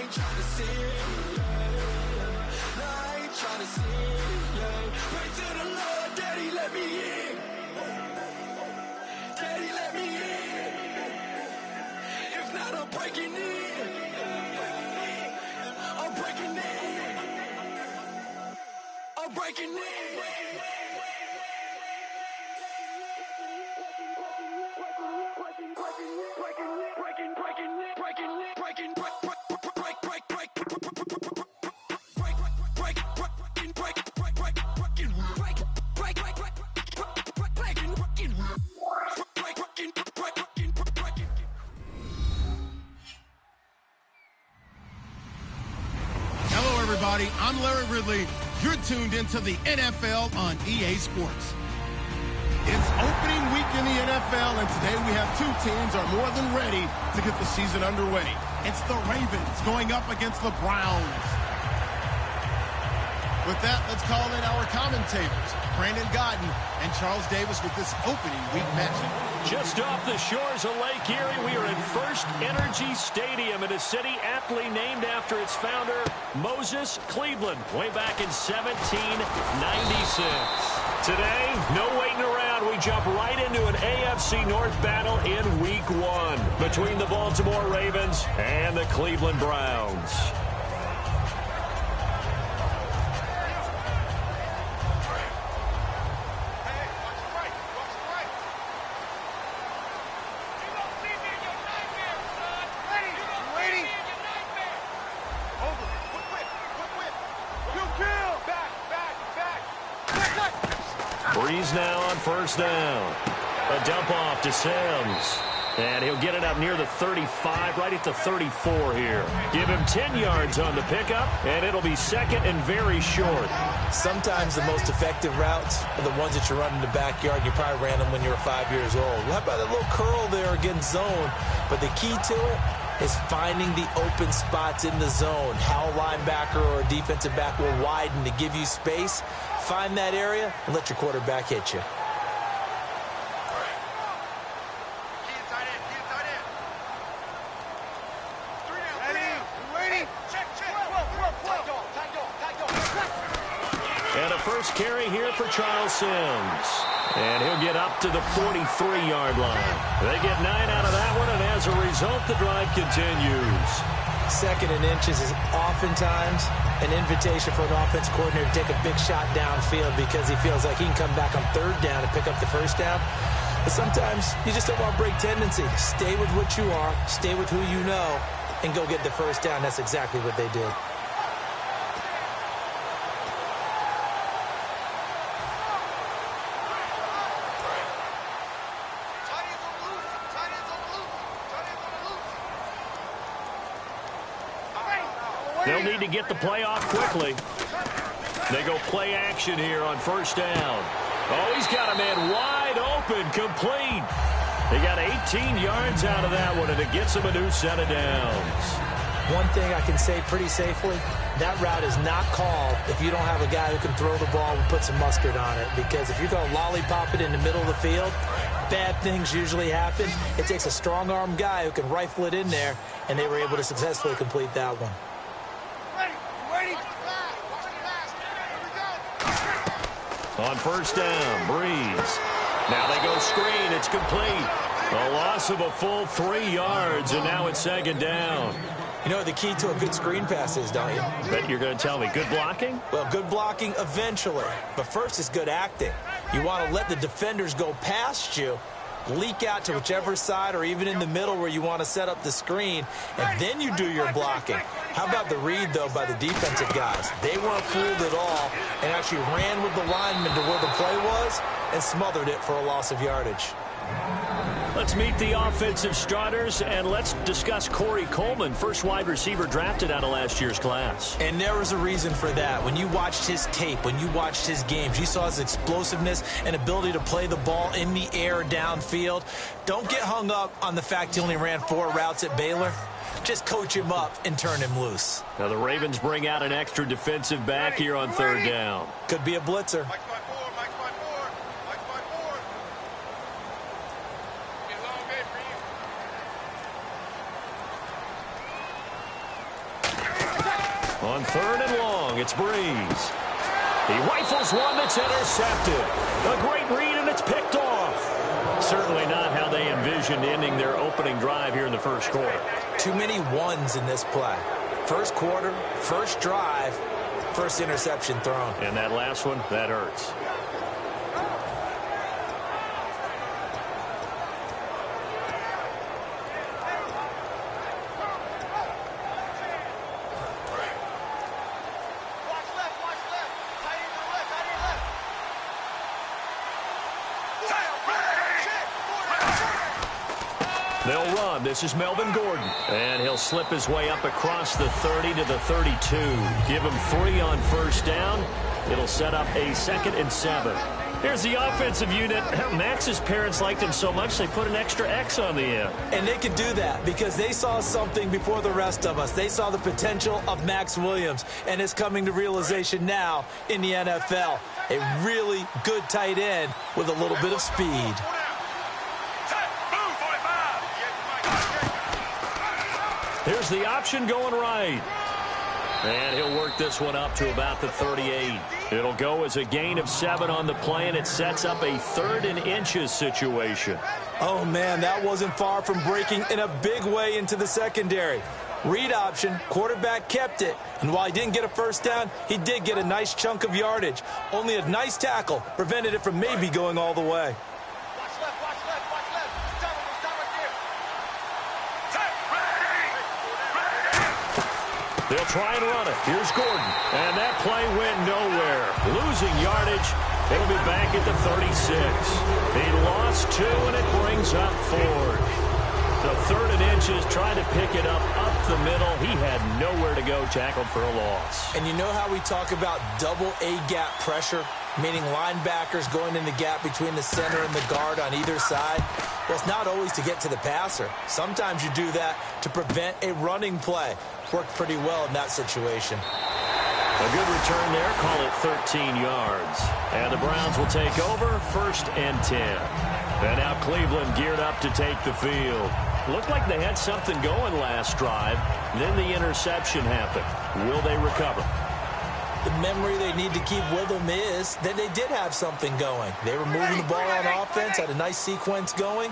ain't trying to see it, no, I ain't trying to see it, pray to the Lord, Daddy, let me in. Daddy, let me in. If not, I'm breaking in. I'm breaking in. I'm breaking in. Hello, everybody. I'm Larry Ridley. You're tuned into the NFL on EA Sports. It's opening week in the NFL, and today we have two teams are more than ready to get the season underway. It's the Ravens going up against the Browns. With that, let's call in our commentators, Brandon Godden and Charles Davis, with this opening week matchup. Just off the shores of Lake Erie, we are in First Energy Stadium in a city aptly named after its founder, Moses Cleveland, way back in 1796. Today, no waiting around. We jump right into an AFC North battle in Week 1 between the Baltimore Ravens and the Cleveland Browns. Breeze now on first down. A dump off to Sims. And he'll get it up near the 35, right at the 34 here. Give him 10 yards on the pickup, and it'll be second and very short. Sometimes the most effective routes are the ones that you run in the backyard. You probably ran them when you were 5 years old. How about that little curl there against zone? But the key to it is finding the open spots in the zone. How a linebacker or a defensive back will widen to give you space. Find that area and let your quarterback hit you. And a first carry here for Charles Sims. And he'll get up to the 43-yard line. They get 9 out of that one, and as a result, the drive continues. Second and inches is oftentimes an invitation for an offense coordinator to take a big shot downfield because he feels like he can come back on third down and pick up the first down. But sometimes you just don't want to break tendency. Stay with what you are, stay with who you know, and go get the first down. That's exactly what they did. They'll need to get the play off quickly. They go play action here on first down. Oh, he's got a man wide open, complete. They got 18 yards out of that one, and it gets him a new set of downs. One thing I can say pretty safely, that route is not called if you don't have a guy who can throw the ball and put some mustard on it. Because if you're going to lollipop it in the middle of the field, bad things usually happen. It takes a strong-arm guy who can rifle it in there, and they were able to successfully complete that one. On first down, Breeze. Now they go screen. It's complete. A loss of a full 3 yards, and now it's second down. You know what the key to a good screen pass is, don't you? Bet you're going to tell me good blocking? Well, good blocking eventually. But first is good acting. You want to let the defenders go past you, leak out to whichever side or even in the middle where you want to set up the screen, and then you do your blocking. How about the read, though, by the defensive guys? They weren't fooled at all and actually ran with the lineman to where the play was and smothered it for a loss of yardage. Let's meet the offensive starters, and let's discuss Corey Coleman, first wide receiver drafted out of last year's class. And there was a reason for that. When you watched his tape, when you watched his games, you saw his explosiveness and ability to play the ball in the air downfield. Don't get hung up on the fact he only ran 4 routes at Baylor. Just coach him up and turn him loose. Now the Ravens bring out an extra defensive back here on third down. Could be a blitzer. On 3rd and long, it's Breeze. He rifles one that's intercepted. A great read, and it's picked off. Certainly not how they envisioned ending their opening drive here in the first quarter. Too many ones in this play. First quarter, first drive, first interception thrown. And that last one, that hurts. They'll run. This is Melvin Gordon. And he'll slip his way up across the 30 to the 32. Give him 3 on first down. It'll set up a 2nd and 7. Here's the offensive unit. Max's parents liked him so much they put an extra X on the end. And they could do that because they saw something before the rest of us. They saw the potential of Max Williams, and it's coming to realization now in the NFL. A really good tight end with a little bit of speed. Here's the option going right. And he'll work this one up to about the 38. It'll go as a gain of 7 on the play, and it sets up a 3rd and inches situation. Oh, man, that wasn't far from breaking in a big way into the secondary. Read option, quarterback kept it, and while he didn't get a first down, he did get a nice chunk of yardage. Only a nice tackle prevented it from maybe going all the way. They'll try and run it. Here's Gordon. And that play went nowhere. Losing yardage. It'll be back at the 36. He lost 2, and it brings up 4th. The 3rd and inches, trying to pick it up the middle. He had nowhere to go, tackled for a loss. And you know how we talk about double A-gap pressure, meaning linebackers going in the gap between the center and the guard on either side? Well, it's not always to get to the passer. Sometimes you do that to prevent a running play. Worked pretty well in that situation. A good return there. Call it 13 yards. And the Browns will take over 1st and 10. And now Cleveland geared up to take the field. Looked like they had something going last drive. Then the interception happened. Will they recover? The memory they need to keep with them is that they did have something going. They were moving the ball on offense, had a nice sequence going.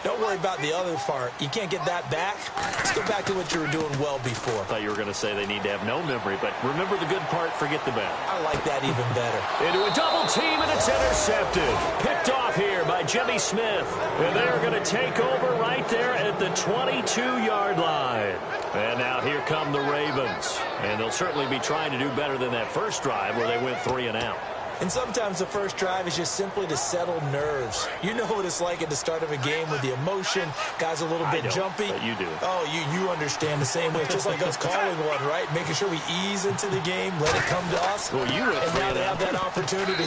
Don't worry about the other part. You can't get that back. Let's go back to what you were doing well before. I thought you were going to say they need to have no memory, but remember the good part, forget the bad. I like that even better. Into a double team, and it's intercepted. Picked off here by Jimmy Smith. And they're going to take over right there at the 22-yard line. And now here come the Ravens. And they'll certainly be trying to do better than that first drive where they went 3 and out. And sometimes the first drive is just simply to settle nerves. You know what it's like at the start of a game with the emotion. Guys a little bit jumpy. But you do. Oh, you understand the same way. It's just like us calling one, right? Making sure we ease into the game, let it come to us. Well, you went 3 and now they have that opportunity.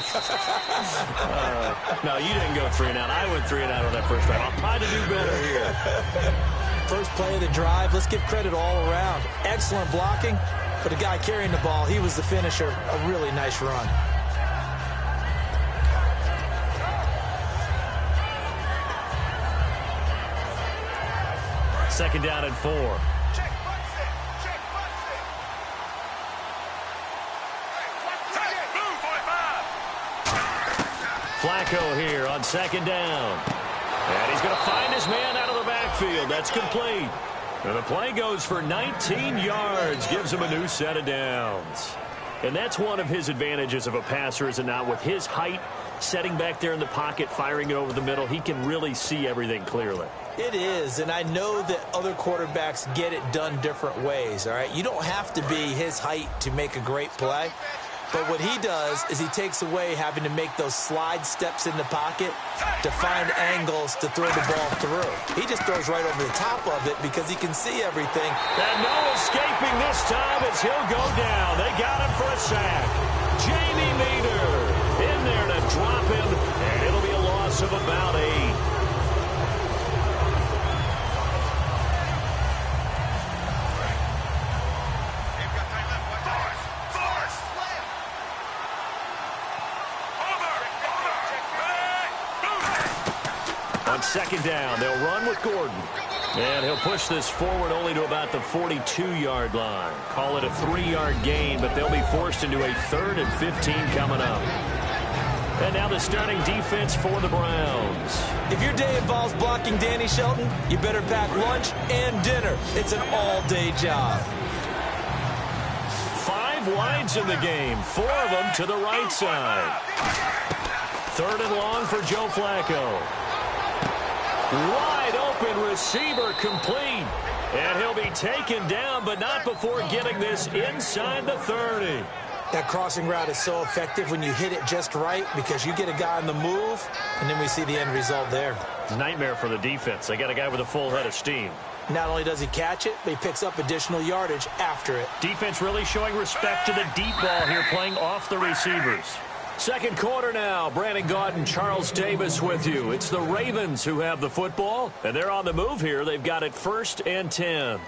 No, you didn't go 3 and out. I went 3 and out on that first drive. I'll try to do better here. First play of the drive. Let's give credit all around. Excellent blocking. But the guy carrying the ball, he was the finisher. A really nice run. Second down and 4. Flacco here on second down. And he's going to find his man out of the backfield. That's complete. And the play goes for 19 yards. Gives him a new set of downs. And that's one of his advantages of a passer, is it not? With his height, setting back there in the pocket, firing it over the middle, he can really see everything clearly. It is, and I know that other quarterbacks get it done different ways, all right? You don't have to be his height to make a great play. But what he does is he takes away having to make those slide steps in the pocket to find angles to throw the ball through. He just throws right over the top of it because he can see everything. And no escaping this time as he'll go down. They got him for a sack. Jamie Meter in there to drop him, and it'll be a loss of about 8. On second down, they'll run with Gordon. And he'll push this forward only to about the 42-yard line. Call it a 3-yard gain, but they'll be forced into a 3rd and 15 coming up. And now the starting defense for the Browns. If your day involves blocking Danny Shelton, you better pack lunch and dinner. It's an all-day job. 5 wides in the game, 4 of them to the right side. 3rd and long for Joe Flacco. Wide open receiver complete. And he'll be taken down, but not before getting this inside the 30. That crossing route is so effective when you hit it just right because you get a guy on the move, and then we see the end result there. Nightmare for the defense. They got a guy with a full head of steam. Not only does he catch it, but he picks up additional yardage after it. Defense really showing respect to the deep ball here, playing off the receivers. Second quarter now. Brandon Gaudin and Charles Davis with you. It's the Ravens who have the football, and they're on the move here. They've got it 1st and 10.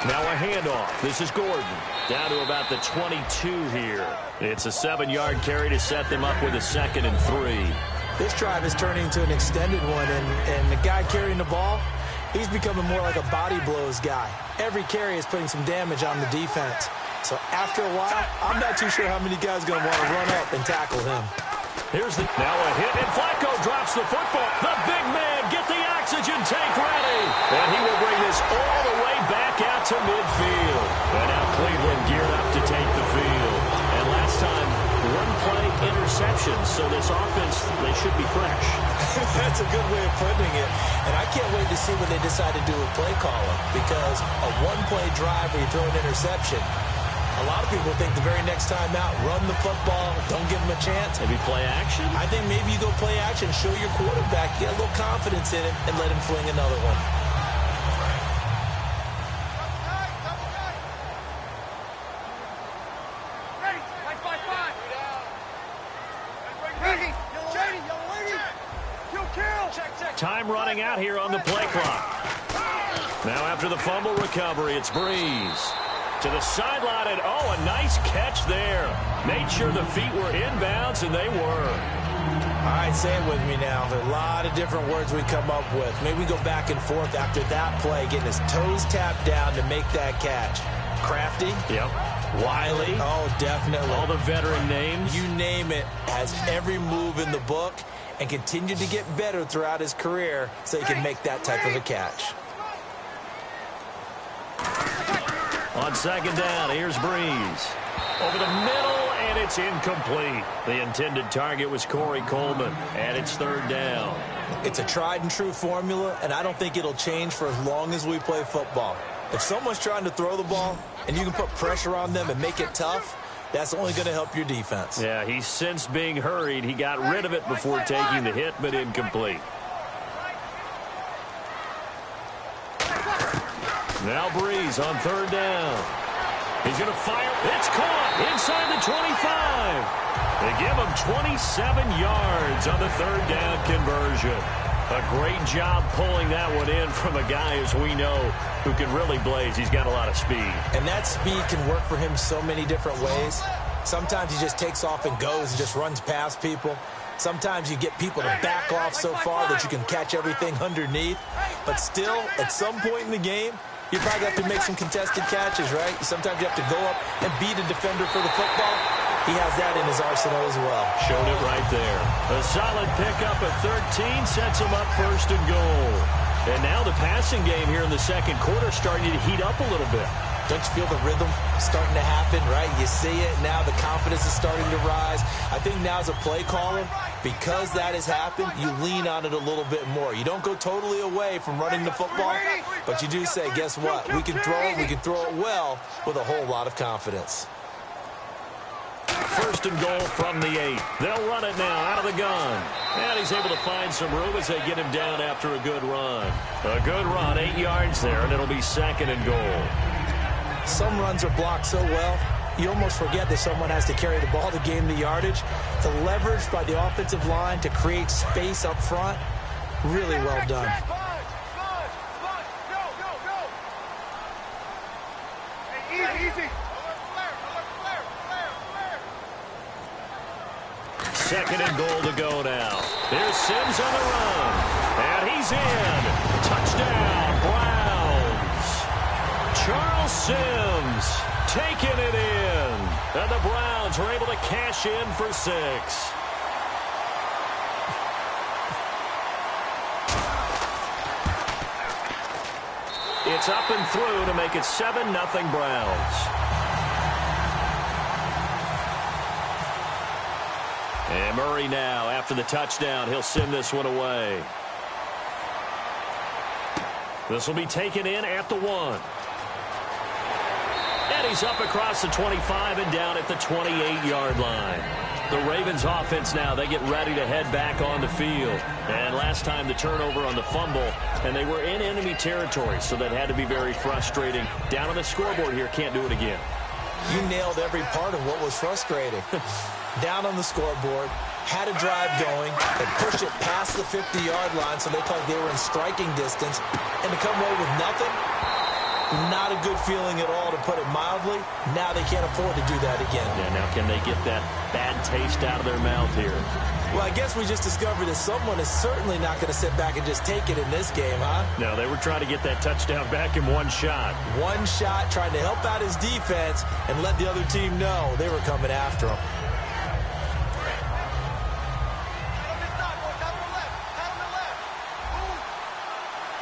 Now a handoff. This is Gordon. Down to about the 22 here. It's a 7-yard carry to set them up with a 2nd and 3. This drive is turning into an extended one, and the guy carrying the ball, he's becoming more like a body blows guy. Every carry is putting some damage on the defense. So after a while, I'm not too sure how many guys are going to want to run up and tackle him. Here's the now a hit, and Flacco drops the football. The big man, get the oxygen tank ready. And he will bring this all the way back out to midfield. And now Cleveland geared up to take the field. And last time, 1-play interception. So this offense, they should be fresh. That's a good way of putting it. And I can't wait to see what they decide to do with play calling. Because a 1-play drive where you throw an interception, a lot of people think the very next time out, run the football, don't give him a chance. Maybe play action? I think maybe you go play action, show your quarterback, get a little confidence in him, and let him fling another one. Time running out here on the play clock. Now after the fumble recovery, it's Breeze. To the sideline, and oh, a nice catch there. Made sure the feet were inbounds, and they were. All right, say it with me now. There are a lot of different words we come up with. Maybe we go back and forth after that play, getting his toes tapped down to make that catch. Crafty. Yep. Wiley. Oh, definitely. All the veteran names. You name it. Has every move in the book and continued to get better throughout his career so he can make that type of a catch. On 2nd down, here's Breeze. Over the middle, and it's incomplete. The intended target was Corey Coleman, and it's 3rd down. It's a tried-and-true formula, and I don't think it'll change for as long as we play football. If someone's trying to throw the ball, and you can put pressure on them and make it tough, that's only going to help your defense. Yeah, he's since being hurried. He got rid of it before taking the hit, but incomplete. Now Breeze on 3rd down. He's going to fire. It's caught inside the 25. They give him 27 yards on the 3rd down conversion. A great job pulling that one in from a guy, as we know, who can really blaze. He's got a lot of speed. And that speed can work for him so many different ways. Sometimes he just takes off and goes and just runs past people. Sometimes you get people to back off so far that you can catch everything underneath. But still, at some point in the game, you probably have to make some contested catches, right? Sometimes you have to go up and beat a defender for the football. He has that in his arsenal as well. Showed it right there. A solid pickup at 13 sets him up 1st and goal. And now the passing game here in the 2nd quarter starting to heat up a little bit. Don't you feel the rhythm starting to happen, right? You see it now. The confidence is starting to rise. I think now as a play caller, because that has happened, you lean on it a little bit more. You don't go totally away from running the football, but you do say, guess what? We can throw it. We can throw it well with a whole lot of confidence. 1st and goal from the 8. They'll run it now out of the gun. And he's able to find some room as they get him down after a good run. A good run, 8 yards there, and it'll be 2nd and goal. Some runs are blocked so well, you almost forget that someone has to carry the ball to gain the yardage. The leverage by the offensive line to create space up front, really well done. Second and goal to go now. Here's Sims on the run. And he's in. Touchdown, Browns. Charles Sims taking it in. And the Browns are able to cash in for 6. It's up and through to make it 7-0 Browns. And Murray now, after the touchdown, he'll send this one away. This will be taken in at the 1. And he's up across the 25 and down at the 28-yard line. The Ravens offense now, they get ready to head back on the field. And last time the turnover on the fumble, and they were in enemy territory, so that had to be very frustrating. Down on the scoreboard here, can't do it again. You nailed every part of what was frustrating. Down on the scoreboard, had a drive going, and pushed it past the 50-yard line so they thought they were in striking distance, and to come away with nothing, not a good feeling at all, to put it mildly. Now they can't afford to do that again. Yeah, now can they get that bad taste out of their mouth here? Well, I guess we just discovered that someone is certainly not going to sit back and just take it in this game, huh? No, they were trying to get that touchdown back in one shot. One shot, trying to help out his defense and let the other team know they were coming after him.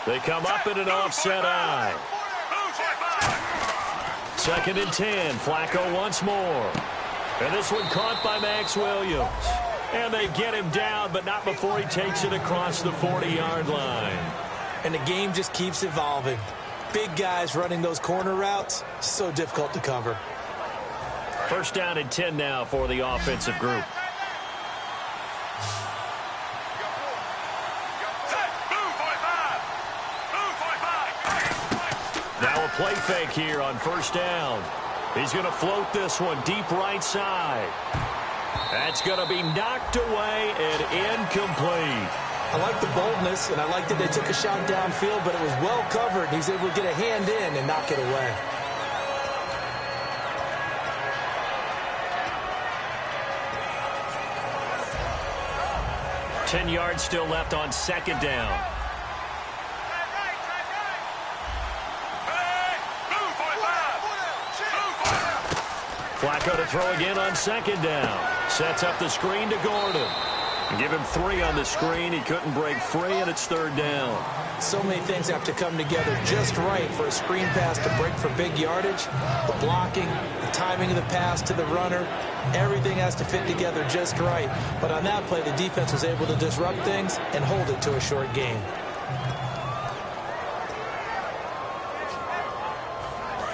They come up in an offset eye. Second and 10. Flacco once more. And this one caught by Max Williams. And they get him down, but not before he takes it across the 40-yard line. And the game just keeps evolving. Big guys running those corner routes, so difficult to cover. First down and 10 now for the offensive group. Now a play fake here on first down. He's going to float this one deep right side. That's going to be knocked away and incomplete. I like the boldness, and I like that they took a shot downfield, but it was well covered. He's able to get a hand in and knock it away. Ten yards still left on second down. Flacco to throw again on second down. Sets up the screen to Gordon. Give him 3 on the screen. He couldn't break free, and it's third down. So many things have to come together just right for a screen pass to break for big yardage. The blocking, the timing of the pass to the runner, everything has to fit together just right. But on that play, the defense was able to disrupt things and hold it to a short gain.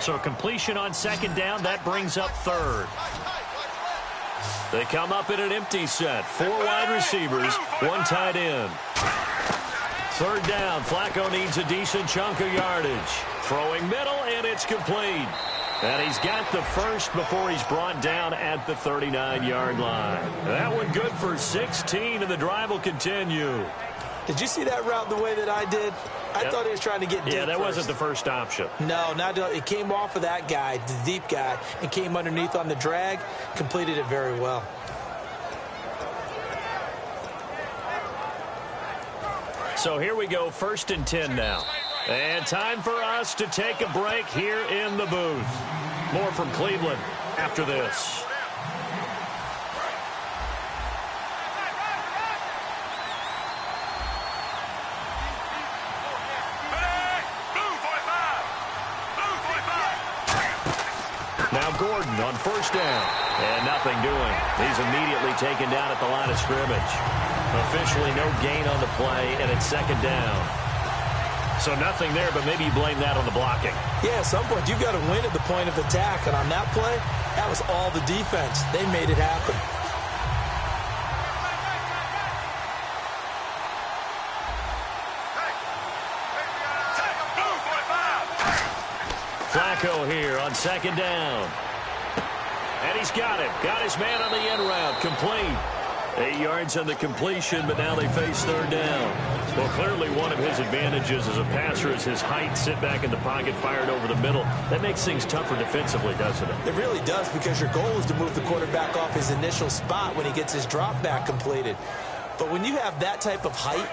So completion on second down, that brings up third. They come up in an empty set. 4 wide receivers, 1 tight end. Third down, Flacco needs a decent chunk of yardage. Throwing middle, and it's complete. And he's got the first before he's brought down at the 39-yard line. That one good for 16, and the drive will continue. Did you see that route the way that I did? I thought he was trying to get deep. Yeah, that first. wasn't the first option. No, not it came off of that guy, the deep guy, and came underneath on the drag, completed it very well. So here we go, first and 10 now. And time for us to take a break here in the booth. More from Cleveland after this. Now Gordon on first down. And nothing doing. He's immediately taken down at the line of scrimmage. Officially no gain on the play, and it's second down. So nothing there, but maybe you blame that on the blocking. Yeah, at some point you've got to win at the point of attack, and on that play, that was all the defense. They made it happen. Flacco here on second down. And he's got it. Got his man on the end route. Complete. 8 yards on the completion, but now they face third down. Well, clearly one of his advantages as a passer is his height. Sit back in the pocket, fired over the middle. That makes things tougher defensively, doesn't it? It really does, because your goal is to move the quarterback off his initial spot when he gets his drop back completed. But when you have that type of height,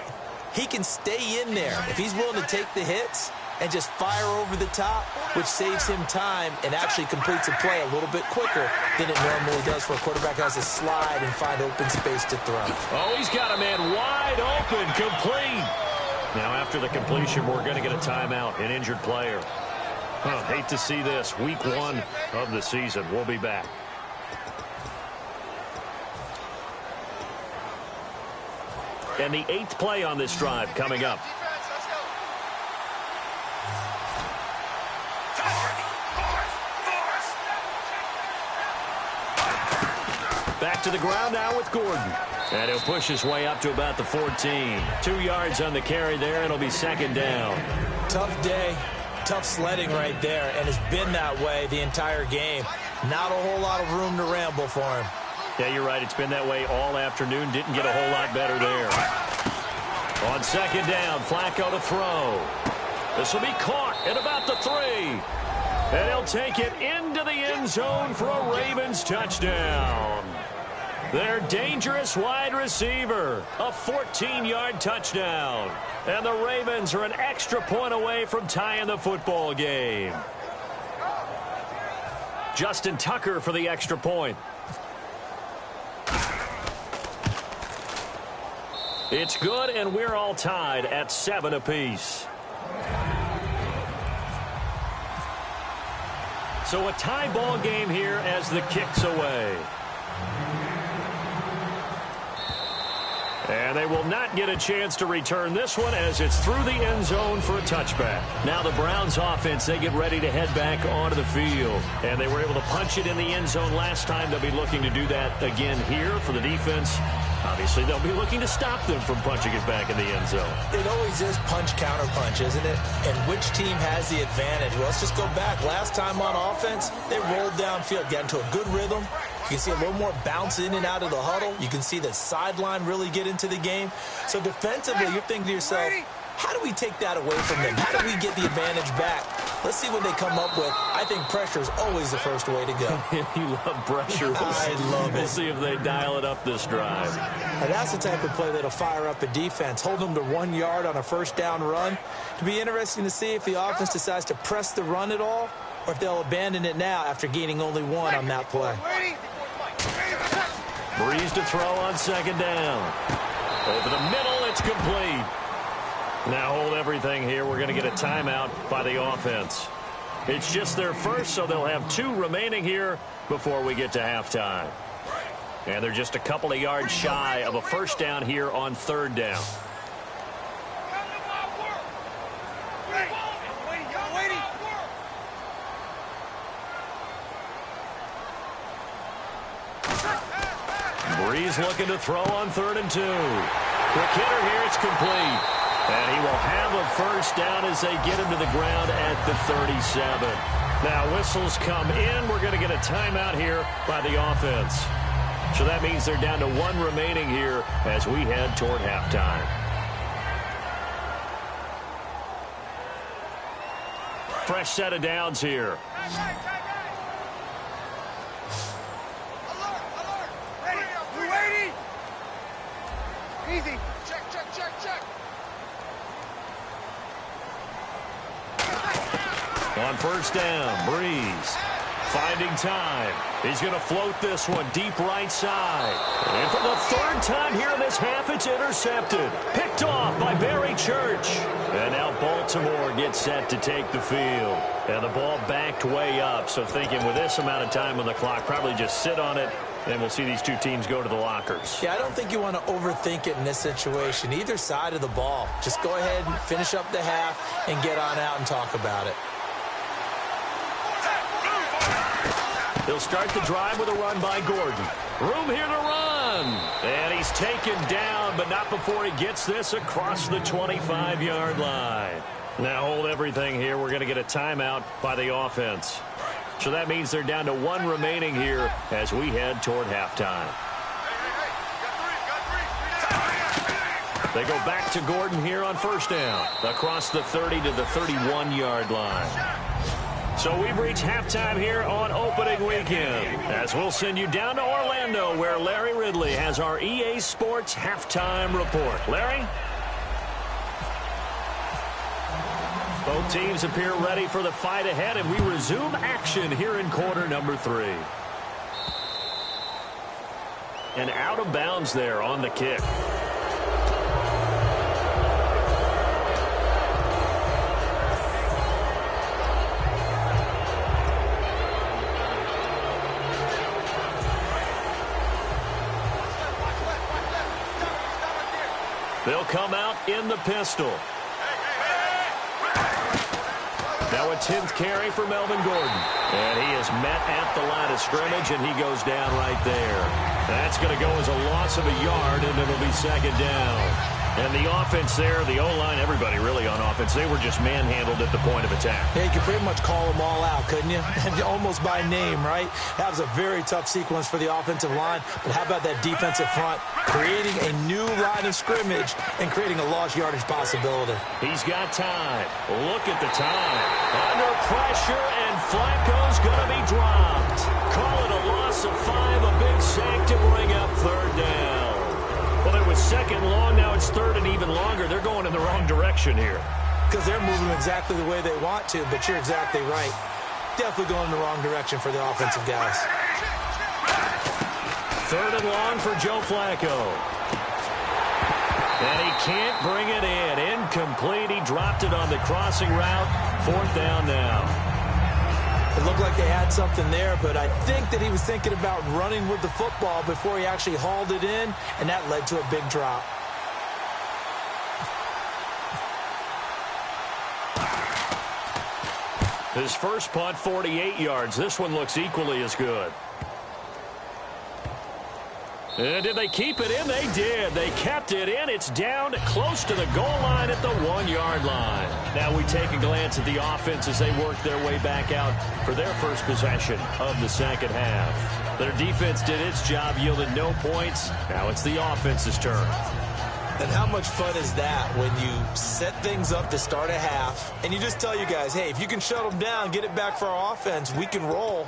he can stay in there if he's willing to take the hits and just fire over the top, which saves him time and actually completes a play a little bit quicker than it normally does for a quarterback who has to slide and find open space to throw. Oh, he's got a man wide open, complete. Now, after the completion, we're going to get a timeout, an injured player. Hate to see this. Week 1 of the season. We'll be back. And the 8th play on this drive coming up. Back to the ground now with Gordon. And he'll push his way up to about the 14. 2 yards on the carry there. It'll be second down. Tough day. Tough sledding right there. And it's been that way the entire game. Not a whole lot of room to ramble for him. Yeah, you're right. It's been that way all afternoon. Didn't get a whole lot better there. On second down, Flacco to throw. This will be caught at about the 3. And he'll take it into the end zone for a Ravens touchdown. Their dangerous wide receiver, a 14-yard touchdown. And the Ravens are an extra point away from tying the football game. Justin Tucker for the extra point. It's good, and we're all tied at 7 apiece. So a tie ball game here as the kick's away. And they will not get a chance to return this one as it's through the end zone for a touchback. Now the Browns offense, they get ready to head back onto the field. And they were able to punch it in the end zone last time. They'll be looking to do that again here for the defense. Obviously, they'll be looking to stop them from punching it back in the end zone. It always is punch-counter-punch, isn't it? And which team has the advantage? Well, let's just go back. Last time on offense, they rolled downfield, got into a good rhythm. You can see a little more bounce in and out of the huddle. You can see the sideline really get into the game. So defensively, you're thinking to yourself, how do we take that away from them? How do we get the advantage back? Let's see what they come up with. I think pressure is always the first way to go. You love pressure. I love it. We'll see if they dial it up this drive. And that's the type of play that'll fire up a defense. Hold them to 1 yard on a first down run. It'll be interesting to see if the offense decides to press the run at all, or if they'll abandon it now after gaining only 1 on that play. Breeze to throw on second down. Over the middle, it's complete. Now hold everything here. We're going to get a timeout by the offense. It's just their first, so they'll have 2 remaining here before we get to halftime. And they're just a couple of yards shy of a first down here on third down. Breeze looking to throw on 3rd and 2. Quick hitter here, it's complete. And he will have a first down as they get him to the ground at the 37. Now whistles come in. We're going to get a timeout here by the offense. So that means they're down to 1 remaining here as we head toward halftime. Fresh set of downs here. Easy. Check, check, check, check. On first down, Breeze finding time. He's going to float this one deep right side. And for the 3rd time here in this half, it's intercepted. Picked off by Barry Church. And now Baltimore gets set to take the field. And the ball backed way up. So thinking with this amount of time on the clock, probably just sit on it. And we'll see these 2 teams go to the lockers. Yeah, I don't think you want to overthink it in this situation. Either side of the ball. Just go ahead and finish up the half and get on out and talk about it. They'll start the drive with a run by Gordon. Room here to run. And he's taken down, but not before he gets this across the 25-yard line. Now hold everything here. We're going to get a timeout by the offense. So that means they're down to 1 remaining here as we head toward halftime. They go back to Gordon here on first down, across the 30 to the 31-yard line. So we've reached halftime here on opening weekend, as we'll send you down to Orlando, where Larry Ridley has our EA Sports halftime report. Larry? Both teams appear ready for the fight ahead, and we resume action here in quarter number 3. And out of bounds there on the kick. They'll come out in the pistol. Now a 10th carry for Melvin Gordon. And he is met at the line of scrimmage, and he goes down right there. That's going to go as a loss of a yard, and it'll be second down. And the offense there, the O-line, everybody really on offense, they were just manhandled at the point of attack. Yeah, you could pretty much call them all out, couldn't you? Almost by name, right? That was a very tough sequence for the offensive line. But how about that defensive front? Creating a new line of scrimmage and creating a lost yardage possibility. He's got time. Look at the time. Under pressure, and Flacco's going to be dropped. Call it a loss of 5, a big sack to bring up third down. Well, it was second long. Now it's third and even longer. They're going in the wrong direction here. Because they're moving exactly the way they want to, but you're exactly right. Definitely going in the wrong direction for the offensive guys. Third and long for Joe Flacco. And he can't bring it in. Incomplete. He dropped it on the crossing route. Fourth down now. It looked like they had something there, but I think that he was thinking about running with the football before he actually hauled it in, and that led to a big drop. His first punt, 48 yards. This one looks equally as good. And did they keep it in? They did. They kept it in. It's down close to the goal line at the 1-yard line. Now we take a glance at the offense as they work their way back out for their first possession of the second half. Their defense did its job, yielded no points. Now it's the offense's turn. And how much fun is that when you set things up to start a half and you just tell you guys, hey, if you can shut them down, get it back for our offense, we can roll.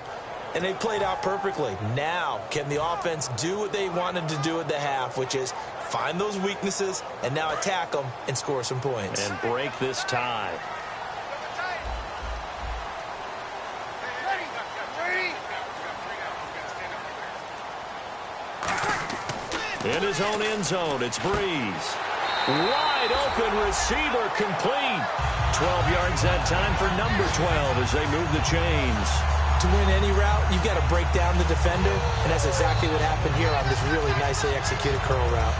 And they played out perfectly. Now, can the offense do what they wanted to do at the half, which is find those weaknesses and now attack them and score some points. And break this tie. In his own end zone, it's Breeze. Wide open receiver, complete. 12 yards that time for number 12 as they move the chains. To win any route, you've got to break down the defender, and that's exactly what happened here on this really nicely executed curl route.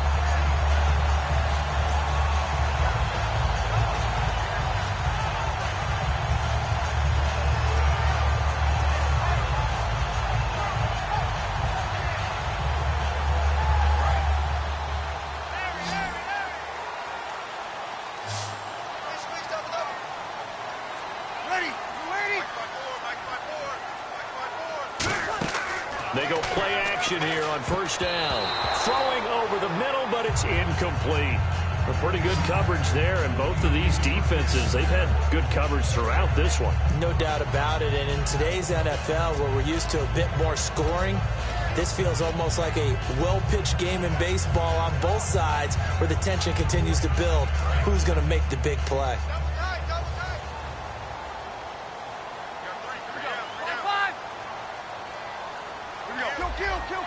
They go play action here on first down. Throwing over the middle, but it's incomplete. A pretty good coverage there, and both of these defenses, they've had good coverage throughout this one. No doubt about it, and in today's NFL, where we're used to a bit more scoring, this feels almost like a well-pitched game in baseball on both sides, where the tension continues to build. Who's going to make the big play?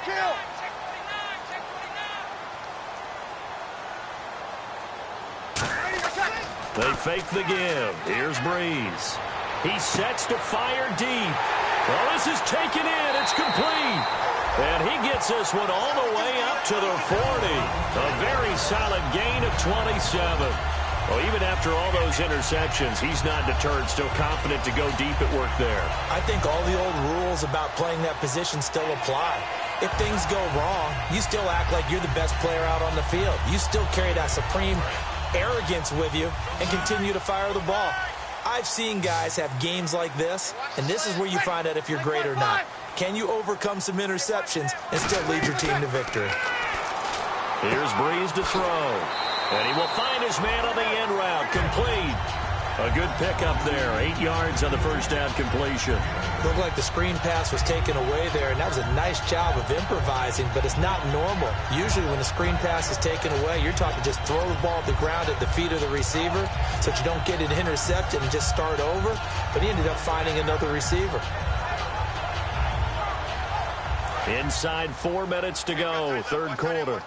Kill! They fake the give. Here's Breeze. He sets to fire deep. Well, this is taken in. It's complete. And he gets this one all the way up to the 40. A very solid gain of 27. Well, even after all those interceptions, he's not deterred, still confident to go deep at work there. I think all the old rules about playing that position still apply. If things go wrong, you still act like you're the best player out on the field. You still carry that supreme arrogance with you and continue to fire the ball. I've seen guys have games like this, and this is where you find out if you're great or not. Can you overcome some interceptions and still lead your team to victory? Here's Breeze to throw. And he will find his man on the end route. Complete. A good pickup there. 8 yards on the first down completion. Looked like the screen pass was taken away there, and that was a nice job of improvising, but it's not normal. Usually when the screen pass is taken away, you're taught to just throw the ball at the ground at the feet of the receiver so that you don't get it intercepted and just start over. But he ended up finding another receiver. Inside 4 minutes to go, third quarter.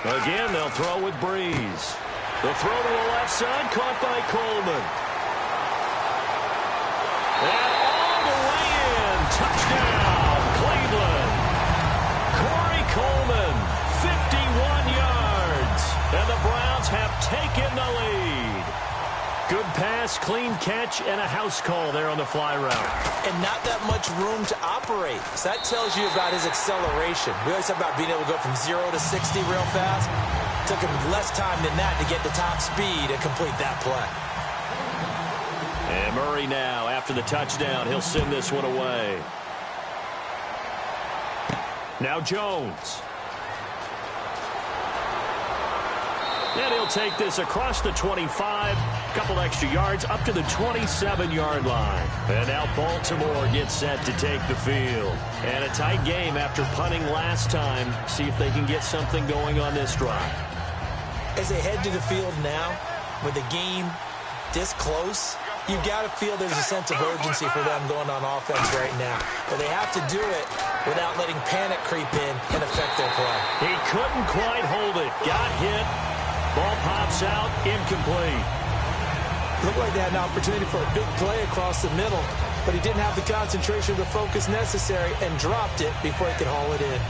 Again, they'll throw with Breeze. The throw to the left side, caught by Coleman. And all the way in, touchdown, Cleveland. Corey Coleman, 51 yards. And the Browns have taken the lead. Good pass, clean catch, and a house call there on the fly route. And not that much room to operate. So that tells you about his acceleration. We always talk about being able to go from 0 to 60 real fast. Took him less time than that to get the top speed and complete that play. And Murray now, after the touchdown, he'll send this one away. Now Jones. And he'll take this across the 25, couple extra yards, up to the 27-yard line. And now Baltimore gets set to take the field. And a tight game after punting last time. See if they can get something going on this drive. As they head to the field now, with the game this close, you've got to feel there's a sense of urgency for them going on offense right now. But they have to do it without letting panic creep in and affect their play. He couldn't quite hold it. Got hit. Ball pops out, incomplete. Looked like they had an opportunity for a big play across the middle, but he didn't have the concentration or the focus necessary and dropped it before he could haul it in.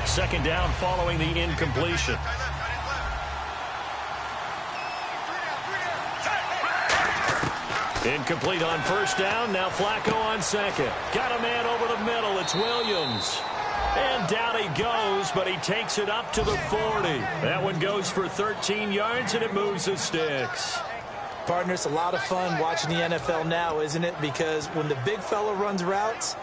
Second down following the incompletion. Incomplete on first down. Now Flacco on second. Got a man over the middle. It's Williams. And down he goes, but he takes it up to the 40. That one goes for 13 yards, and it moves the sticks. Partner, it's a lot of fun watching the NFL now, isn't it? Because when the big fella runs routes,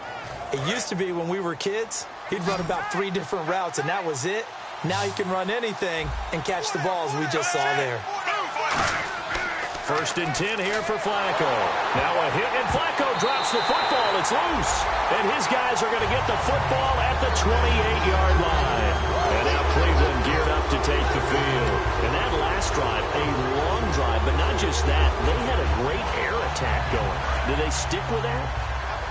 it used to be when we were kids, he'd run about 3 different routes, and that was it. Now he can run anything and catch the balls we just saw there. First and 10 here for Flacco. Now a hit, and Flacco drops the football. It's loose. And his guys are going to get the football at the 28-yard line. And now Cleveland geared up to take the field. And that last drive, a long drive, but not just that. They had a great air attack going. Do they stick with that?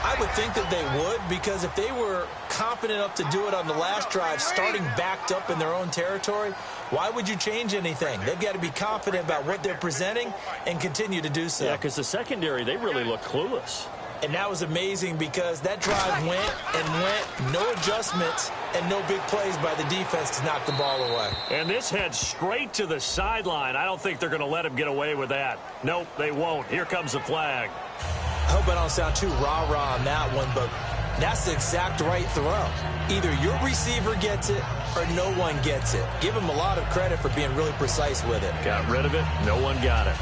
I would think that they would, because if they were confident enough to do it on the last drive, starting backed up in their own territory, why would you change anything? They've got to be confident about what they're presenting and continue to do so. Yeah, because the secondary, they really look clueless. And that was amazing because that drive went and went, no adjustments and no big plays by the defense to knock the ball away. And this heads straight to the sideline. I don't think they're going to let him get away with that. Nope, they won't. Here comes the flag. I hope I don't sound too rah-rah on that one, but that's the exact right throw. Either your receiver gets it or no one gets it. Give him a lot of credit for being really precise with it. Got rid of it. No one got it.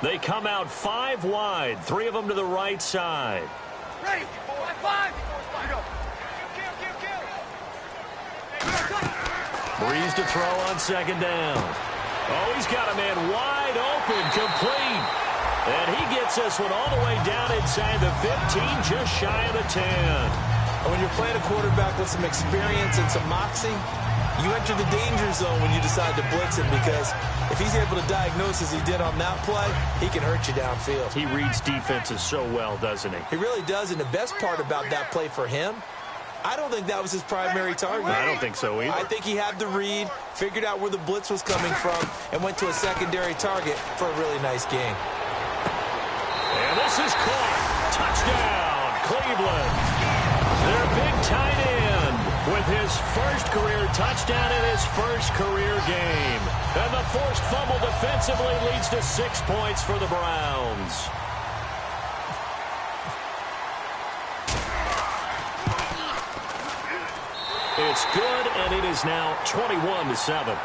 They come out 5 wide, 3 of them to the right side. Ready? 5. Breeze to throw on second down. Oh, he's got a man wide open, complete. And he gets this one all the way down inside the 15, just shy of the 10. And when you're playing a quarterback with some experience and some moxie, you enter the danger zone when you decide to blitz him, because if he's able to diagnose as he did on that play, he can hurt you downfield. He reads defenses so well, doesn't he? He really does, and the best part about that play for him, I don't think that was his primary target. I don't think so either. I think he had the read, figured out where the blitz was coming from, and went to a secondary target for a really nice game. And this is caught. Touchdown, Cleveland. Their big tight end with his first career touchdown in his first career game. And the forced fumble defensively leads to 6 points for the Browns. It's good, and it is now 21-7.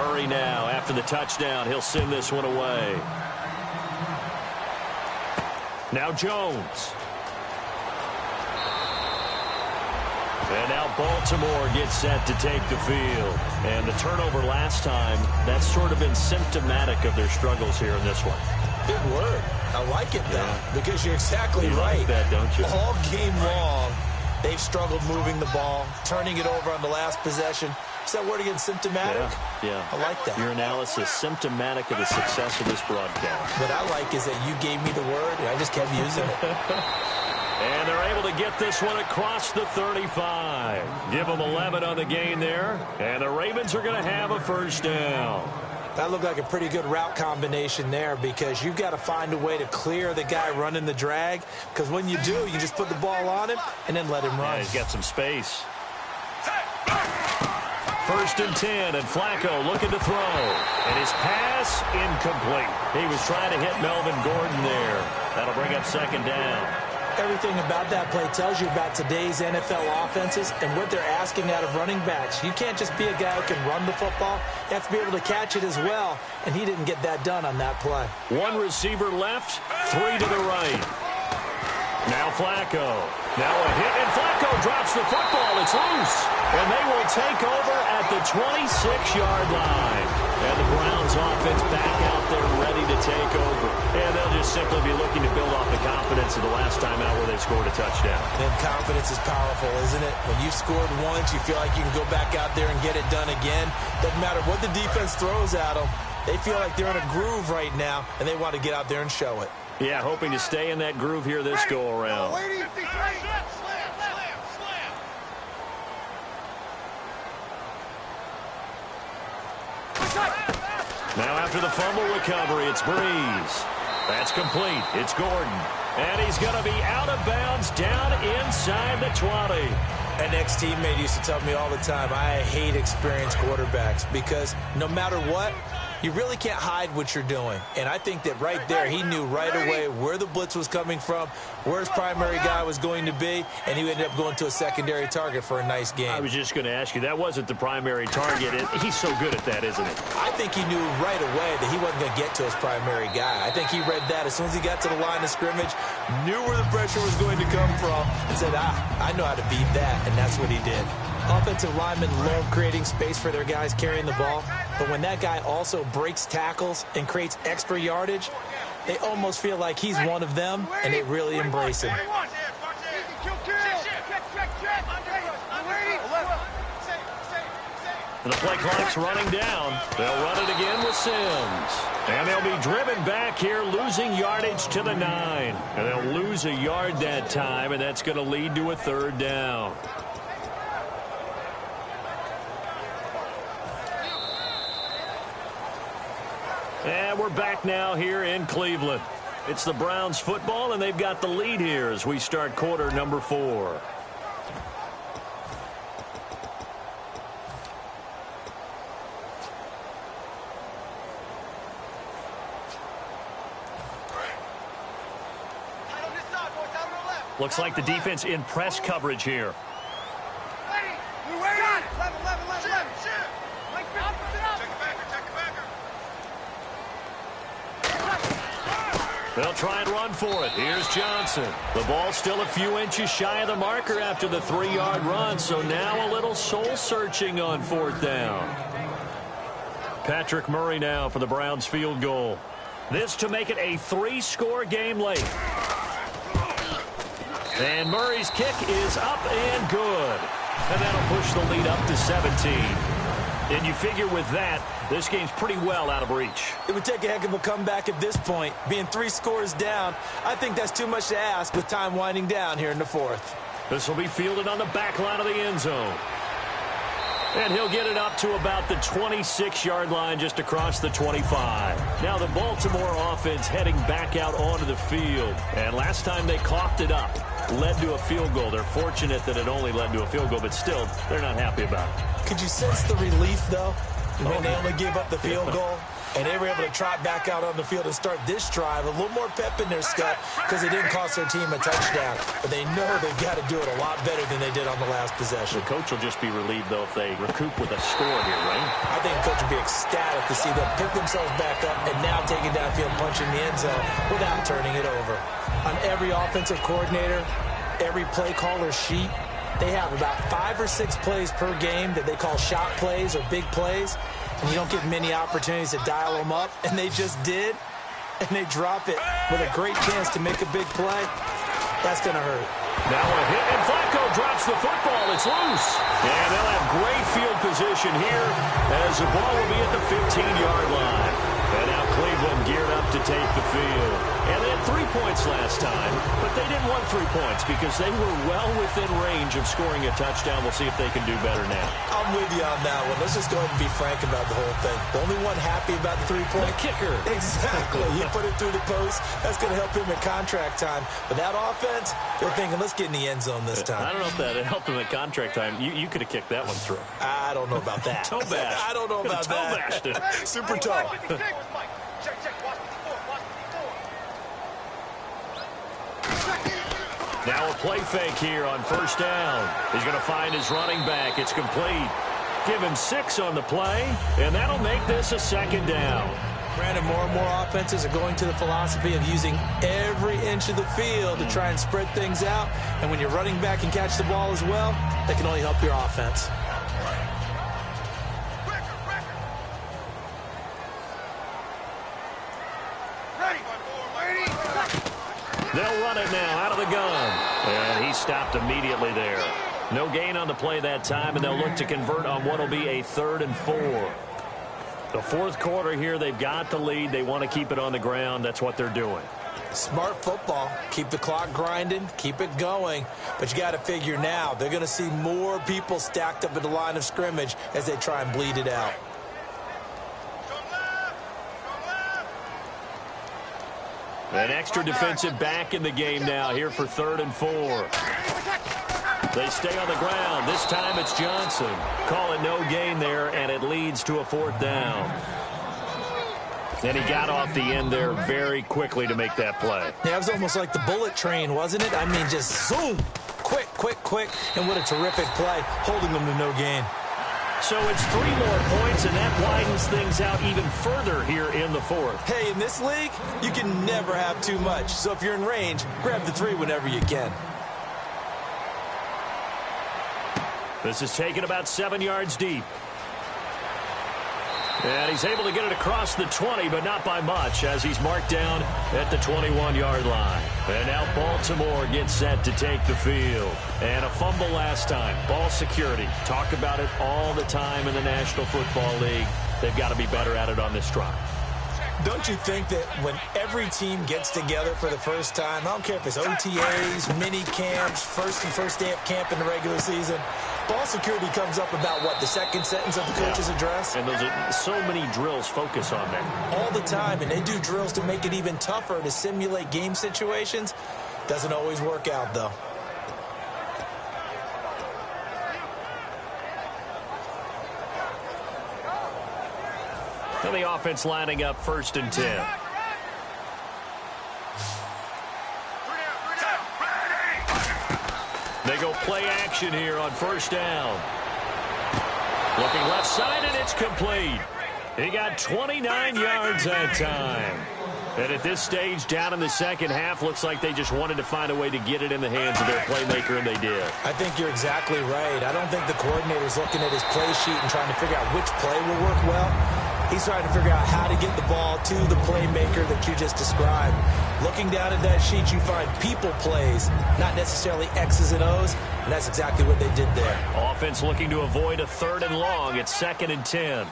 Murray now, after the touchdown, he'll send this one away. Now Jones. And now Baltimore gets set to take the field. And the turnover last time, that's sort of been symptomatic of their struggles here in this one. Big word. I like it, though, because you're exactly right. Like that, don't you? All game long, they've struggled moving the ball, turning it over on the last possession. Is that word again, symptomatic? Yeah. I like that. Your analysis, symptomatic of the success of this broadcast. What I like is that you gave me the word, and I just kept using it. And they're able to get this one across the 35. Give them 11 on the gain there. And the Ravens are going to have a first down. That looked like a pretty good route combination there because you've got to find a way to clear the guy running the drag. Because when you do, you just put the ball on him and then let him run. Yeah, he's got some space. First and 10, and Flacco looking to throw. And his pass incomplete. He was trying to hit Melvin Gordon there. That'll bring up second down. Everything about that play tells you about today's NFL offenses and what they're asking out of running backs. You can't just be a guy who can run the football. You have to be able to catch it as well, and he didn't get that done on that play. One receiver left, three to the right. Now Flacco. Now a hit, and Flacco drops the football. It's loose, and they will take over at the 26-yard line. And the Browns offense back out there ready to take over. And they'll just simply be looking to build off the confidence of the last time out where they scored a touchdown. And confidence is powerful, isn't it? When you've scored once, you feel like you can go back out there and get it done again. Doesn't matter what the defense throws at them. They feel like they're in a groove right now, and they want to get out there and show it. Yeah, hoping to stay in that groove here this go-around. Now after the fumble recovery, it's Breeze. That's complete. It's Gordon. And he's going to be out of bounds down inside the 20. An ex-teammate used to tell me all the time, I hate experienced quarterbacks because no matter what, you really can't hide what you're doing. And I think that right there, he knew right away where the blitz was coming from, where his primary guy was going to be, and he ended up going to a secondary target for a nice game. I was just going to ask you, that wasn't the primary target. He's so good at that, isn't it? I think he knew right away that he wasn't going to get to his primary guy. I think he read that as soon as he got to the line of scrimmage, knew where the pressure was going to come from, and said, I know how to beat that, and that's what he did. Offensive linemen love creating space for their guys carrying the ball, but when that guy also breaks tackles and creates extra yardage, they almost feel like he's one of them, and they really embrace him. And the play clock's running down. They'll run it again with Sims. And they'll be driven back here, losing yardage to the 9. And they'll lose a yard that time, and that's going to lead to a third down. And we're back now here in Cleveland. It's the Browns football, and they've got the lead here as we start quarter number 4. Looks like the defense in press coverage here. They'll try and run for it. Here's Johnson. The ball's still a few inches shy of the marker after the 3-yard run, so now a little soul-searching on fourth down. Patrick Murray now for the Browns field goal. This to make it a 3-score game late. And Murray's kick is up and good. And that'll push the lead up to 17. And you figure with that, this game's pretty well out of reach. It would take a heck of a comeback at this point. Being 3 scores down, I think that's too much to ask with time winding down here in the 4th. This will be fielded on the back line of the end zone. And he'll get it up to about the 26-yard line just across the 25. Now the Baltimore offense heading back out onto the field. And last time they coughed it up, led to a field goal. They're fortunate that it only led to a field goal, but still, they're not happy about it. Could you sense the relief, though, when they only gave up the field goal? And they were able to trot back out on the field and start this drive. A little more pep in their step because they didn't cost their team a touchdown. But they know they've got to do it a lot better than they did on the last possession. The coach will just be relieved, though, if they recoup with a score here, right? I think the coach will be ecstatic to see them pick themselves back up and now take it downfield, punching the end zone without turning it over. On every offensive coordinator, every play caller sheet, they have about 5 or 6 plays per game that they call shot plays or big plays. And you don't get many opportunities to dial them up, and they just did, and they drop it with a great chance to make a big play. That's going to hurt. Now a hit, and Flacco drops the football. It's loose. And they'll have great field position here as the ball will be at the 15-yard line. And now Cleveland geared up to take the field. And they had 3 points last time, but they didn't want 3 points because they were well within range of scoring a touchdown. We'll see if they can do better now. I'm with you on that one. Let's just go ahead and be frank about the whole thing. The only one happy about the 3-point? The kicker. Exactly. He put it through the post. That's going to help him in contract time. But that offense, they're thinking, let's get in the end zone this time. I don't know if that helped him at contract time. You could have kicked that one through. I don't know about that. Toe bash. I don't know about that. Toe bashed it. Super toe. Now a play fake here on first down. He's going to find his running back. It's complete. Give him 6 on the play, and that'll make this a second down. Brandon, more and more offenses are going to the philosophy of using every inch of the field to try and spread things out. And when you're running back and catch the ball as well, that can only help your offense. They'll run it now out of the gun. And he stopped immediately there. No gain on the play that time, and they'll look to convert on what will be a 3rd and 4. The fourth quarter here, they've got the lead. They want to keep it on the ground. That's what they're doing. Smart football. Keep the clock grinding. Keep it going. But you got to figure now, they're going to see more people stacked up at the line of scrimmage as they try and bleed it out. An extra defensive back in the game now here for 3rd and 4. They stay on the ground. This time it's Johnson. Call it no gain there, and it leads to a 4th down. And he got off the end there very quickly to make that play. Yeah, it was almost like the bullet train, wasn't it? I mean, just zoom. Quick, quick, quick. And what a terrific play, holding them to no gain. So it's 3 more points, and that widens things out even further here in the 4th. Hey, in this league, you can never have too much. So if you're in range, grab the 3 whenever you can. This is taken about 7 yards deep. And he's able to get it across the 20, but not by much, as he's marked down at the 21-yard line. And now Baltimore gets set to take the field. And a fumble last time. Ball security. Talk about it all the time in the National Football League. They've got to be better at it on this drive. Don't you think that when every team gets together for the first time, I don't care if it's OTAs, mini camps, first day of camp in the regular season, ball security comes up about what, the second sentence of the coach's address? And those are so many drills focus on that. All the time, and they do drills to make it even tougher to simulate game situations. Doesn't always work out, though. And the offense lining up 1st and 10. They go play action here on 1st down. Looking left side, and it's complete. He got 29 yards that time. And at this stage, down in the second half, looks like they just wanted to find a way to get it in the hands of their playmaker, and they did. I think you're exactly right. I don't think the coordinator's looking at his play sheet and trying to figure out which play will work well. He's trying to figure out how to get the ball to the playmaker that you just described. Looking down at that sheet, you find people plays, not necessarily X's and O's, and that's exactly what they did there. Offense looking to avoid a 3rd and long. It's 2nd and 10.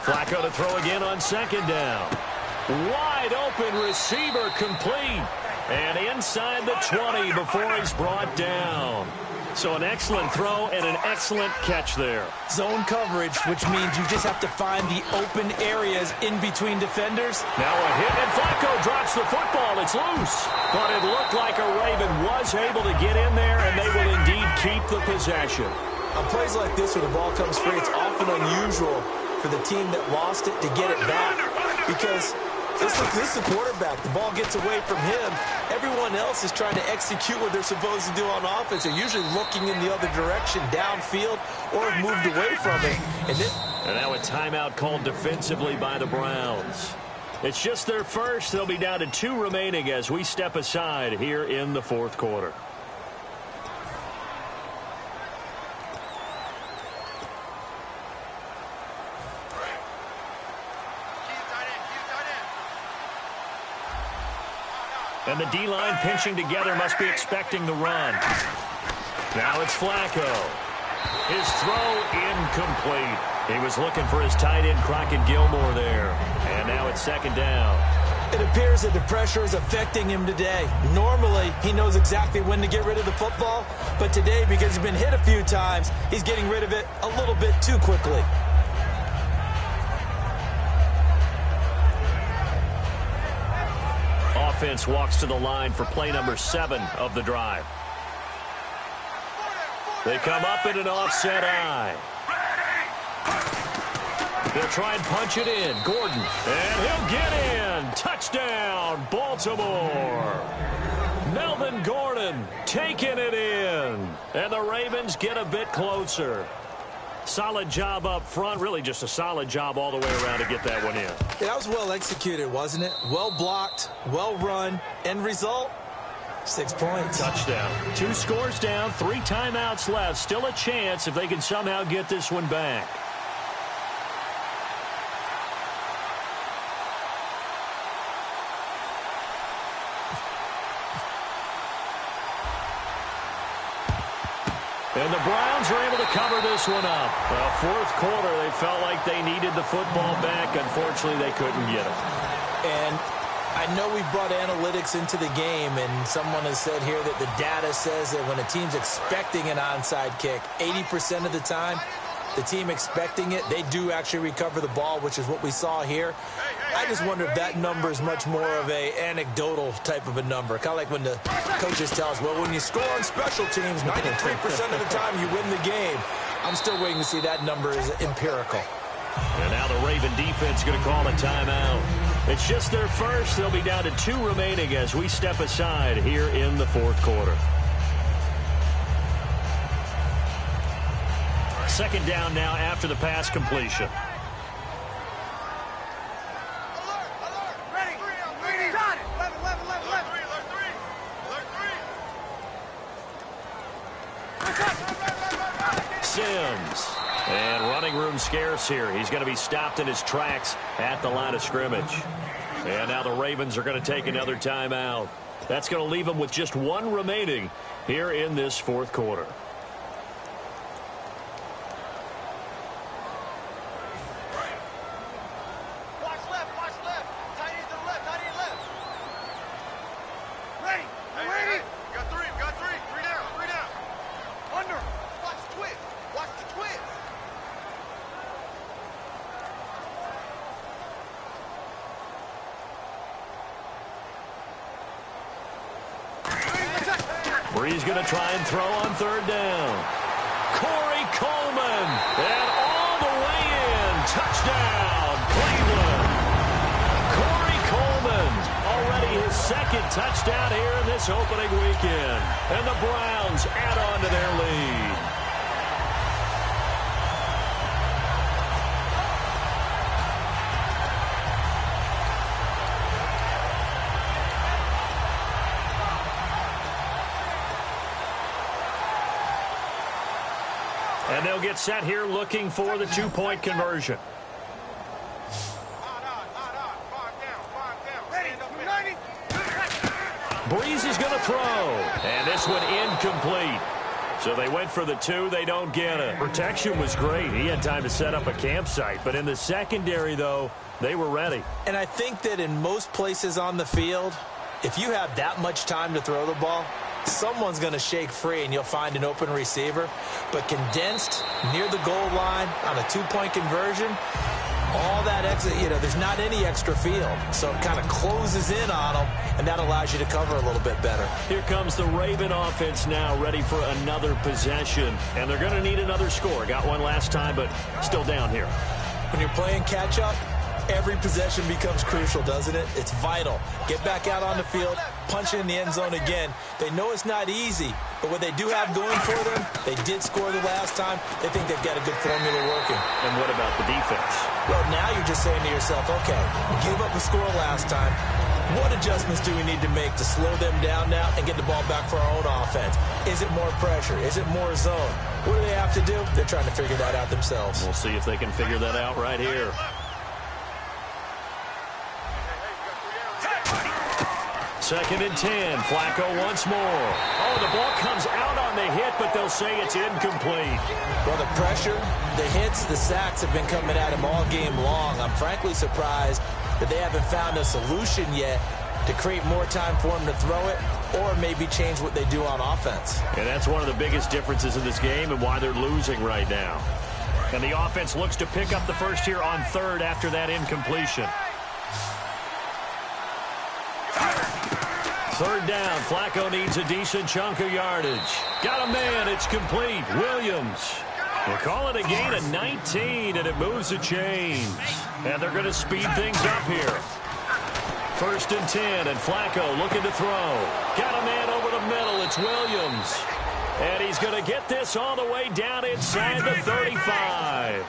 Flacco to throw again on 2nd down. Wide open receiver complete. And inside the 20 before he's brought down. So an excellent throw and an excellent catch there. Zone coverage, which means you just have to find the open areas in between defenders. Now a hit, and Flacco drops the football. It's loose. But it looked like a Raven was able to get in there, and they will indeed keep the possession. On plays like this where the ball comes free, it's often unusual for the team that lost it to get it back. Because this is the quarterback. The ball gets away from him. Everyone else is trying to execute what they're supposed to do on offense. They're usually looking in the other direction, downfield, or have moved away from it. And now a timeout called defensively by the Browns. It's just their first. They'll be down to 2 remaining as we step aside here in the fourth quarter. And the D-line pinching together must be expecting the run. Now it's Flacco. His throw incomplete. He was looking for his tight end, Crockett Gilmore, there. And now it's second down. It appears that the pressure is affecting him today. Normally, he knows exactly when to get rid of the football. But today, because he's been hit a few times, he's getting rid of it a little bit too quickly. Offense walks to the line for play number 7 of the drive. They come up in an offset eye. They'll try and punch it in. Gordon. And he'll get in. Touchdown, Baltimore. Melvin Gordon taking it in. And the Ravens get a bit closer. Solid job up front. Really just a solid job all the way around to get that one in. Yeah, that was well executed, wasn't it? Well blocked, well run. End result, 6 points. Touchdown. 2 scores down, 3 timeouts left. Still a chance if they can somehow get this one back. And the Browns are able to cover this one up. Well, fourth quarter, they felt like they needed the football back. Unfortunately, they couldn't get it. And I know we brought analytics into the game, and someone has said here that the data says that when a team's expecting an onside kick, 80% of the time, the team expecting it, they do actually recover the ball, which is what we saw here. I just wonder if that number is much more of a anecdotal type of a number. Kind of like when the coaches tell us, well, when you score on special teams, 93% of the time you win the game. I'm still waiting to see that number is empirical. And now the Raven defense going to call a timeout. It's just their first. They'll be down to 2 remaining as we step aside here in the fourth quarter. Second down now after the pass completion. Sims. And running room scarce here. He's going to be stopped in his tracks at the line of scrimmage. And now the Ravens are going to take another timeout. That's going to leave them with just 1 remaining here in this fourth quarter. Bree's going to try and throw on third down. Corey Coleman. And all the way in. Touchdown, Cleveland. Corey Coleman. Already his 2nd touchdown here in this opening weekend. And the Browns add on to their lead. And they'll get set here looking for the 2-point conversion. Breeze is going to throw. And this one incomplete. So they went for the 2. They don't get it. Protection was great. He had time to set up a campsite. But in the secondary, though, they were ready. And I think that in most places on the field, if you have that much time to throw the ball, someone's going to shake free and you'll find an open receiver. But condensed near the goal line on a two-point conversion, all that extra, there's not any extra field. So it kind of closes in on them, and that allows you to cover a little bit better. Here comes the Raven offense now, ready for another possession. And they're going to need another score. Got one last time, but still down here. When you're playing catch-up, every possession becomes crucial, doesn't it? It's vital. Get back out on the field, punch it in the end zone again. They know it's not easy, but what they do have going for them, they did score the last time. They think they've got a good formula working. And what about the defense? Well, now you're just saying to yourself, okay, we gave up a score last time. What adjustments do we need to make to slow them down now and get the ball back for our own offense? Is it more pressure? Is it more zone? What do they have to do? They're trying to figure that out themselves. We'll see if they can figure that out right here. Second and 10. Flacco once more. Oh, the ball comes out on the hit, but they'll say it's incomplete. Well, the pressure, the hits, the sacks have been coming at him all game long. I'm frankly surprised that they haven't found a solution yet to create more time for him to throw it or maybe change what they do on offense. And that's one of the biggest differences in this game and why they're losing right now. And the offense looks to pick up the first here on third after that incompletion. Third down. Flacco needs a decent chunk of yardage. Got a man. It's complete. Williams. We'll call it a gain of 19, and it moves the chains. And they're going to speed things up here. First and 10, and Flacco looking to throw. Got a man over the middle. It's Williams. And he's going to get this all the way down inside the 35.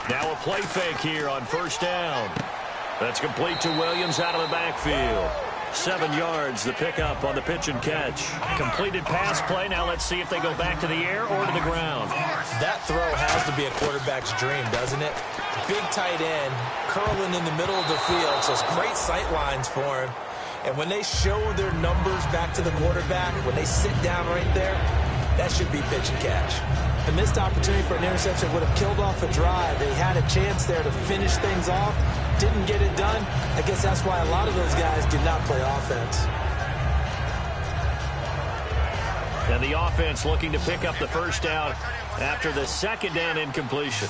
Now a play fake here on first down. That's complete to Williams out of the backfield. 7 yards, the pickup on the pitch and catch. Completed pass play. Now let's see if they go back to the air or to the ground. That throw has to be a quarterback's dream, doesn't it? Big tight end, curling in the middle of the field, so it's great sight lines for him. And when they show their numbers back to the quarterback, when they sit down right there, that should be pitch and catch. A missed opportunity for an interception would have killed off a drive. They had a chance there to finish things off. Didn't get it done. I guess that's why a lot of those guys did not play offense. And the offense looking to pick up the first down after the second down incompletion.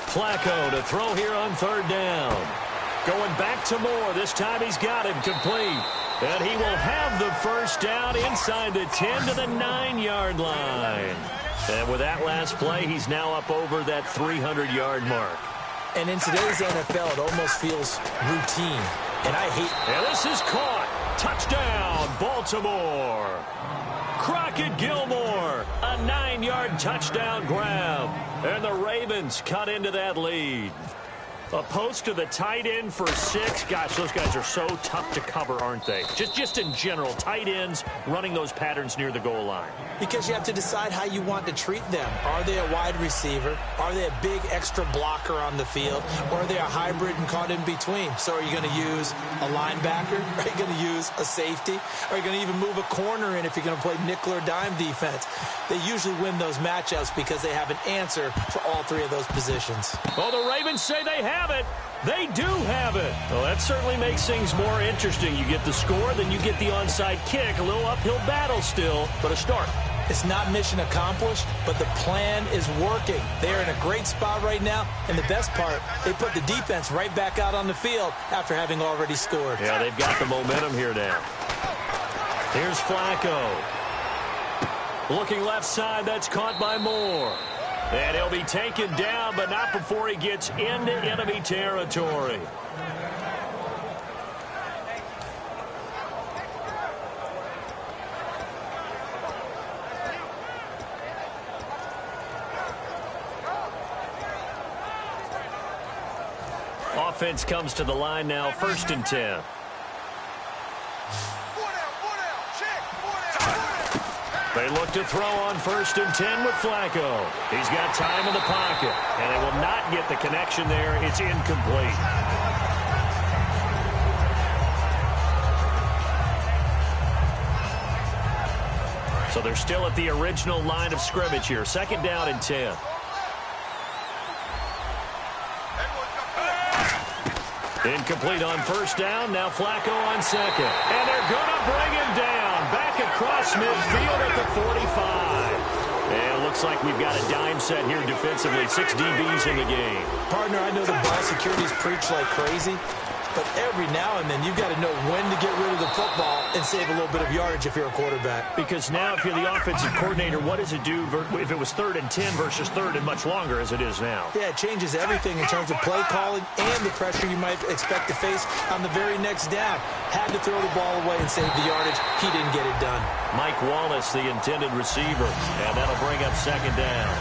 Flacco to throw here on third down. Going back to Moore. This time he's got him complete. And he will have the first down inside the 10 to the 9-yard line. And with that last play, he's now up over that 300-yard mark. And in today's NFL, it almost feels routine. And I hate... And this is caught. Touchdown, Baltimore. Crockett Gilmore, a 9-yard touchdown grab. And the Ravens cut into that lead. A post to the tight end for 6. Gosh, those guys are so tough to cover, aren't they? Just in general, tight ends running those patterns near the goal line. Because you have to decide how you want to treat them. Are they a wide receiver? Are they a big extra blocker on the field? Or are they a hybrid and caught in between? So are you going to use a linebacker? Are you going to use a safety? Are you going to even move a corner in if you're going to play nickel or dime defense? They usually win those matchups because they have an answer for all 3 of those positions. Well, the Ravens say they have it. They do have it. Well, that certainly makes things more interesting. You get the score, then you get the onside kick. A little uphill battle still, but a start. It's not mission accomplished, but the plan is working. They're in a great spot right now, and the best part, they put the defense right back out on the field after having already scored. Yeah, they've got the momentum here now. Here's Flacco. Looking left side, that's caught by Moore. And he'll be taken down, but not before he gets into enemy territory. Offense comes to the line now, first and 10. They look to throw on first and 10 with Flacco. He's got time in the pocket, and they will not get the connection there. It's incomplete. So they're still at the original line of scrimmage here. Second down and 10. Incomplete on first down. Now Flacco on second. And they're going to bring him down. Back across midfield at the 45. And it looks like we've got a dime set here defensively. 6 DBs in the game. Partner, I know the ball security's preached like crazy, but every now and then you've got to know when to get rid of the football and save a little bit of yardage if you're a quarterback. Because now if you're the offensive coordinator, what does it do if it was 3rd and 10 versus 3rd and much longer as it is now? Yeah, it changes everything in terms of play calling and the pressure you might expect to face on the very next down. Had to throw the ball away and save the yardage. He didn't get it done. Mike Wallace, the intended receiver, and that'll bring up 2nd down.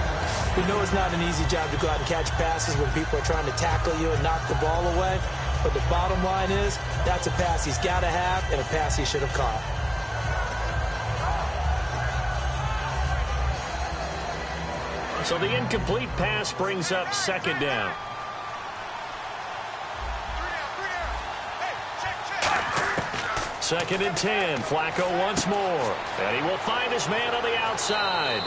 We know it's not an easy job to go out and catch passes when people are trying to tackle you and knock the ball away. But the bottom line is, that's a pass he's got to have and a pass he should have caught. So the incomplete pass brings up 2nd down. Second and 10. Flacco once more. And he will find his man on the outside.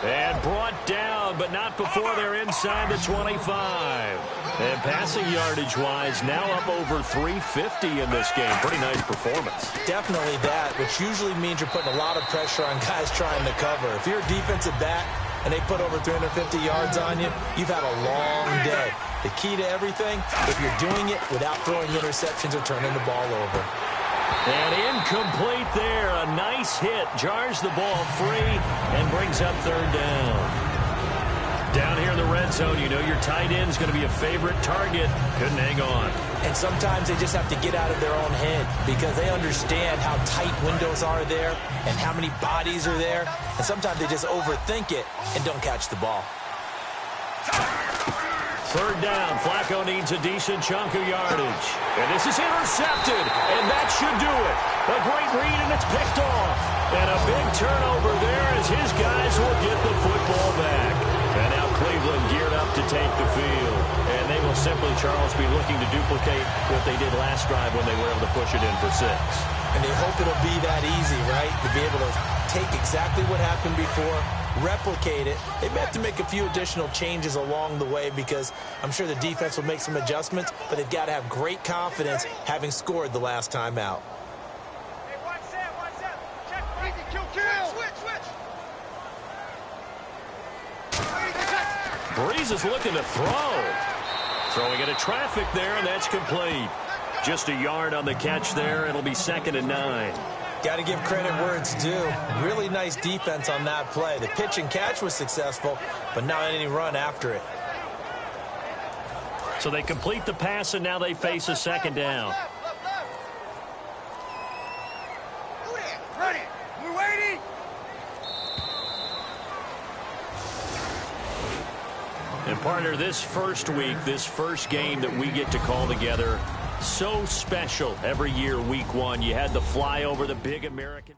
And brought down, but not before they're inside the 25. And passing yardage-wise, now up over 350 in this game. Pretty nice performance. Definitely that, which usually means you're putting a lot of pressure on guys trying to cover. If you're a defensive back and they put over 350 yards on you, you've had a long day. The key to everything, if you're doing it without throwing interceptions or turning the ball over. And incomplete there. A nice hit. Jars the ball free and brings up 3rd down. Down here in the red zone, you know your tight end's going to be a favorite target. Couldn't hang on. And sometimes they just have to get out of their own head because they understand how tight windows are there and how many bodies are there. And sometimes they just overthink it and don't catch the ball. 3rd down. Flacco needs a decent chunk of yardage. And this is intercepted. And that should do it. A great read, and it's picked off. And a big turnover there as his guys will get the football back. And now Cleveland geared up to take the field. And they will simply, Charles, be looking to duplicate what they did last drive when they were able to push it in for 6. And they hope it'll be that easy, right? To be able to take exactly what happened before, replicate it. They may have to make a few additional changes along the way because I'm sure the defense will make some adjustments, but they've got to have great confidence having scored the last time out. Hey, one set. Check, easy, kill. Switch. Breeze is looking to throw. Throwing into traffic there, and that's complete. Just a yard on the catch there. It'll be 2nd and 9. Got to give credit where it's due. Really nice defense on that play. The pitch and catch was successful, but not any run after it. So they complete the pass, and now they face a 2nd down. Ready. We're waiting. And partner, this first week, this first game that we get to call together, so special every year, week 1. You had the flyover, the big American.